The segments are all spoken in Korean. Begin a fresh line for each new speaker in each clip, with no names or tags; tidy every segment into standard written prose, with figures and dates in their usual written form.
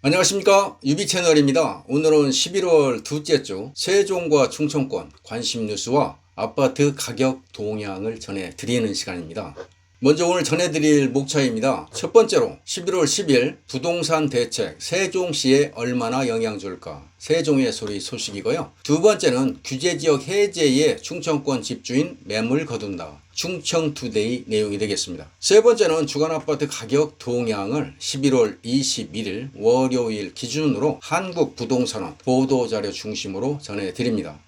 안녕하십니까, 유비채널입니다. 오늘은 11월 둘째 주 세종과 충청권 관심 뉴스와 아파트 가격 동향을 전해드리는 시간입니다. 먼저 오늘 전해드릴 목차입니다. 첫 번째로 11월 10일 부동산 대책 세종시에 얼마나 영향 줄까, 세종의 소리 소식이고요. 두 번째는 규제지역 해제에 충청권 집주인 매물 거둔다, 충청투데이 내용이 되겠습니다. 세 번째는 주간아파트 가격 동향을 11월 21일 월요일 기준으로 한국부동산원 보도자료 중심으로 전해드립니다.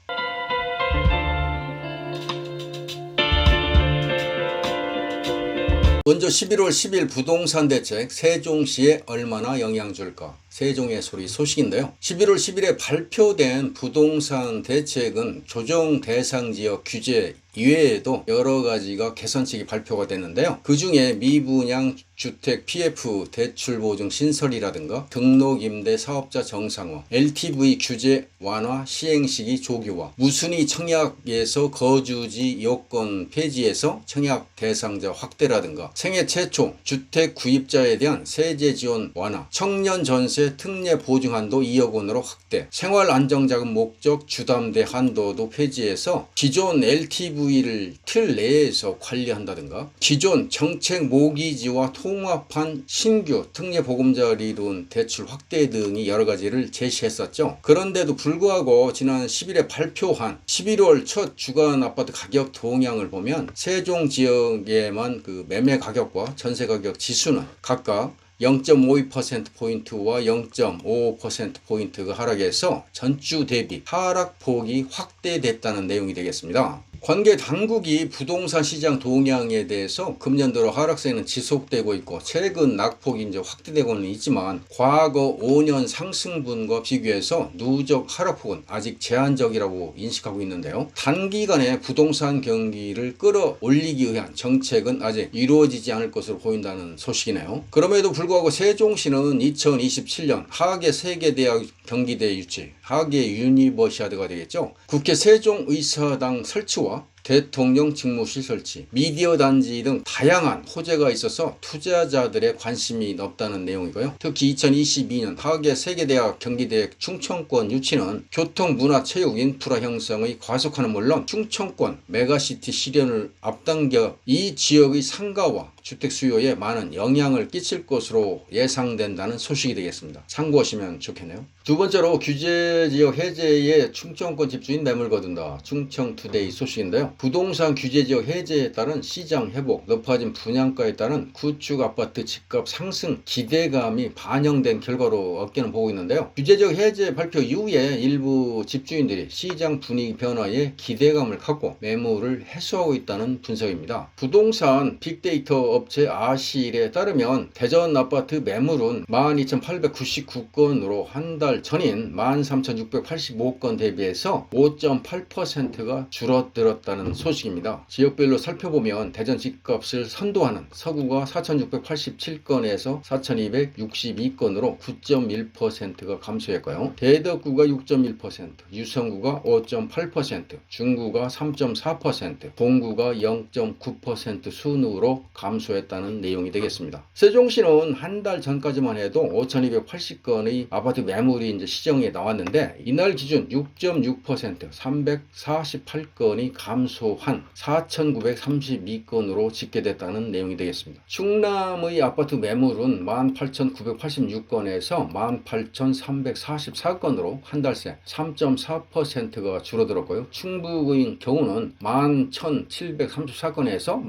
먼저 11월 10일 부동산 대책 세종시에 얼마나 영향 줄까, 세종의 소리 소식인데요. 11월 10일에 발표된 부동산 대책은 조정 대상 지역 규제 이외에도 여러 가지가 개선책이 발표가 됐는데요. 그 중에 미분양 주택 PF 대출 보증 신설이라든가 등록임대 사업자 정상화, LTV 규제 완화 시행시기 조기화, 무순위 청약에서 거주지 요건 폐지에서 청약 대상자 확대라든가 생애 최초 주택 구입자에 대한 세제 지원 완화, 청년 전세 특례 보증 한도 2억 원으로 확대, 생활 안정자금 목적 주담대 한도도 폐지해서 기존 LTV를 틀 내에서 관리한다든가 기존 정책 모기지와 통합한 신규 특례 보금자리론 대출 확대 등이 여러 가지를 제시했었죠. 그런데도 불구하고 지난 10일에 발표한 11월 첫 주간 아파트 가격 동향을 보면 세종 지역에만 그 매매 가격과 전세 가격 지수는 각각 0.52%포인트와 0.55%포인트가 하락해서 전주 대비 하락폭이 확대됐다는 내용이 되겠습니다. 관계 당국이 부동산 시장 동향에 대해서 금년 들어 하락세는 지속되고 있고 최근 낙폭이 이제 확대되고는 있지만 과거 5년 상승분과 비교해서 누적 하락폭은 아직 제한적이라고 인식하고 있는데요. 단기간에 부동산 경기를 끌어올리기 위한 정책은 아직 이루어지지 않을 것으로 보인다는 소식이네요. 그럼에도 불구하고 세종시는 2027년 하계 세계대학 경기대 유치, 하계 유니버시아드가 되겠죠. 국회 세종의사당 설치와 대통령 직무실 설치, 미디어 단지 등 다양한 호재가 있어서 투자자들의 관심이 높다는 내용이고요. 특히 2022년 하계 세계대학 경기대 충청권 유치는 교통, 문화, 체육, 인프라 형성의 과속화는 물론 충청권 메가시티 실현을 앞당겨 이 지역의 상가와 주택 수요에 많은 영향을 끼칠 것으로 예상된다는 소식이 되겠습니다. 참고하시면 좋겠네요. 두 번째로 규제지역 해제에 충청권 집주인 매물 거둔다, 충청투데이 소식인데요. 부동산 규제지역 해제에 따른 시장 회복, 높아진 분양가에 따른 구축 아파트 집값 상승 기대감이 반영된 결과로 업계는 보고 있는데요. 규제지역 해제 발표 이후에 일부 집주인들이 시장 분위기 변화에 기대감을 갖고 매물을 해소하고 있다는 분석입니다. 부동산 빅데이터 업체 아실에 따르면 대전 아파트 매물은 12,899건으로 한 달 전인 13,685건 대비해서 5.8%가 줄어들었다는 소식입니다. 지역별로 살펴보면 대전 집값을 선도하는 서구가 4,687건에서 4,262건으로 9.1%가 감소했고요. 대덕구가 6.1%, 유성구가 5.8%, 중구가 3.4%, 동구가 0.9% 순으로 감소했다는 내용이 되겠습니다. 세종시는 한 달 전까지만 해도 5,280건의 아파트 매물이 이제 시정에 나왔는데 이날 기준 6.6% 348건이 감소한 4,932건으로 집계됐다는 내용이 되겠습니다. 충남의 아파트 매물은 18,986건에서 18,344건으로 한 달 새 3.4%가 줄어들었고요. 충북의 경우는 11,734건에서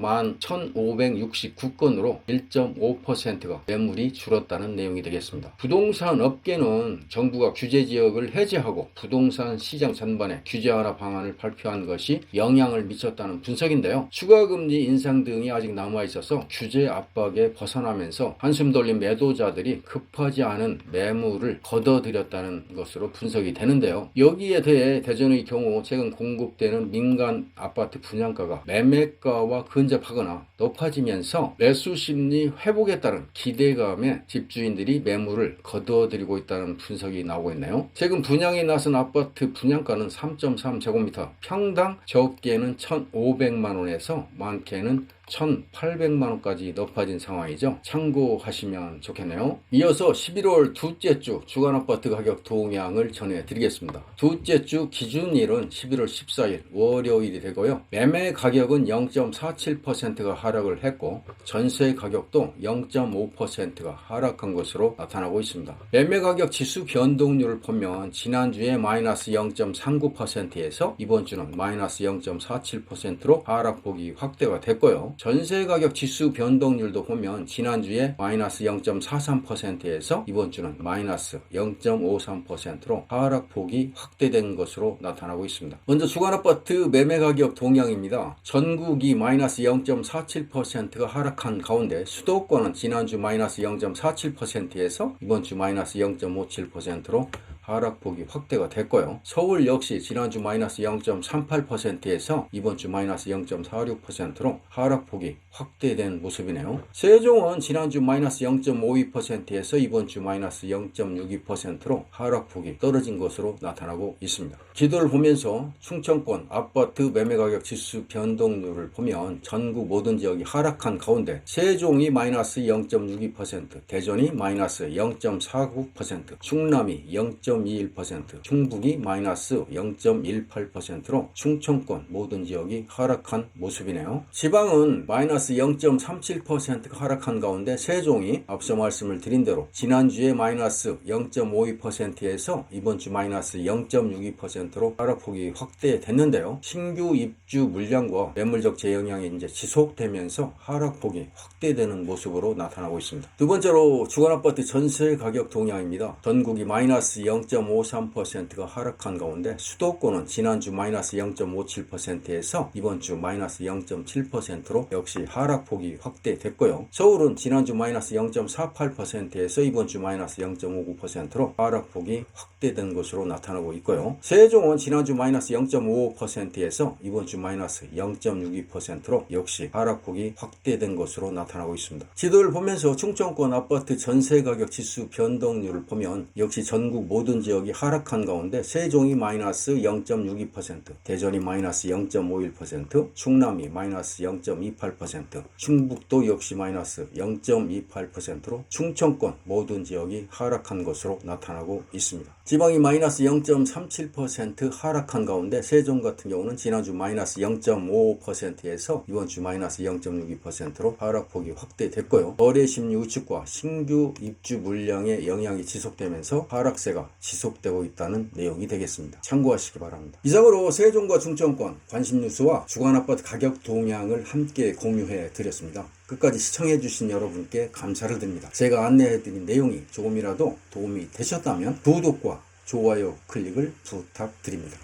11,569건으로 1.5%가 매물이 줄었다는 내용이 되겠습니다. 부동산 업계는 정부가 규제지역을 해제하고 부동산 시장 전반에 규제 완화 방안을 발표한 것이 영향을 미쳤다는 분석인데요. 추가금리 인상 등이 아직 남아있어서 규제 압박에 벗어나면서 한숨 돌린 매도자들이 급하지 않은 매물을 걷어들였다는 것으로 분석이 되는데요. 여기에 대해 대전의 경우 최근 공급되는 민간 아파트 분양가가 매매가와 근접하거나 높아지면서 매수 심리 회복에 따른 기대감에 집주인들이 매물을 거둬들이고 있다는 분석이 나오고 있네요. 최근 분양에 나선 아파트 분양가는 3.3제곱미터 평당 적게는 1,500만 원에서 많게는 1,800만 원까지 높아진 상황이죠. 참고하시면 좋겠네요. 이어서 11월 둘째 주 주간 아파트 가격 동향을 전해드리겠습니다. 둘째 주 기준일은 11월 14일 월요일이 되고요. 매매 가격은 0.47%가 하락을 했고 전세 가격도 0.5%가 하락한 것으로 나타나고 있습니다. 매매 가격 지수 변동률을 보면 지난주에 마이너스 0.39%에서 이번 주는 마이너스 0.47%로 하락폭이 확대가 됐고요. 전세 가격 지수 변동률도 보면 지난주에 마이너스 0.43%에서 이번 주는 마이너스 0.53%로 하락폭이 확대된 것으로 나타나고 있습니다. 먼저 주간 아파트 매매 가격 동향입니다. 전국이 마이너스 0.47%가 하락한 가운데 수도권은 지난주 마이너스 0.47%에서 이번 주 마이너스 0.57%로 하락폭이 확대가 됐고요. 서울 역시 지난주 마이너스 0.38%에서 이번 주 마이너스 0.46%로 하락폭이 확대된 모습이네요. 세종은 지난주 마이너스 0.52%에서 이번 주 마이너스 0.62%로 하락폭이 떨어진 것으로 나타나고 있습니다. 지도를 보면서 충청권 아파트 매매가격 지수 변동률을 보면 전국 모든 지역이 하락한 가운데 세종이 마이너스 0.62%, 대전이 마이너스 0.49%, 충남이 0.21%, 충북이 마이너스 0.18%로 충청권 모든 지역이 하락한 모습이네요. 지방은 마이너스 0.37%가 하락한 가운데 세종이 앞서 말씀을 드린 대로 지난주에 마이너스 0.52%에서 이번 주 마이너스 0.62%로 하락폭이 확대됐는데요. 신규 입주 물량과 매물적 재영향이 이제 지속되면서 하락폭이 확대되는 모습으로 나타나고 있습니다. 두 번째로 주간 아파트 전세 가격 동향입니다. 전국이 마이너스 0.53%가 하락한 가운데 수도권은 지난주 마이너스 0.57%에서 이번 주 마이너스 0.7%로 역시 하락폭이 확대됐고요. 서울은 지난주 마이너스 0.48%에서 이번 주 마이너스 0.59%로 하락폭이 확대된 것으로 나타나고 있고요. 세종은 지난주 마이너스 0.55%에서 이번 주 마이너스 0.62%로 역시 하락폭이 확대된 것으로 나타나고 있습니다. 지도를 보면서 충청권 아파트 전세 가격 지수 변동률을 보면 역시 전국 모든 지역이 하락한 가운데 세종이 마이너스 0.62%, 대전이 마이너스 0.51%, 충남이 마이너스 0.28%, 충북도 역시 마이너스 0.28%로 충청권 모든 지역이 하락한 것으로 나타나고 있습니다. 지방이 마이너스 0.37% 하락한 가운데 세종 같은 경우는 지난주 마이너스 0.55%에서 이번 주 마이너스 0.62%로 하락폭이 확대됐고요. 거래 심리 우측과 신규 입주 물량의 영향이 지속되면서 하락세가 지속되고 있다는 내용이 되겠습니다. 참고하시기 바랍니다. 이상으로 세종과 충청권 관심 뉴스와 주간 아파트 가격 동향을 함께 공유해 드렸습니다. 끝까지 시청해 주신 여러분께 감사를 드립니다. 제가 안내해 드린 내용이 조금이라도 도움이 되셨다면 구독과 좋아요 클릭을 부탁드립니다.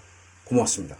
고맙습니다.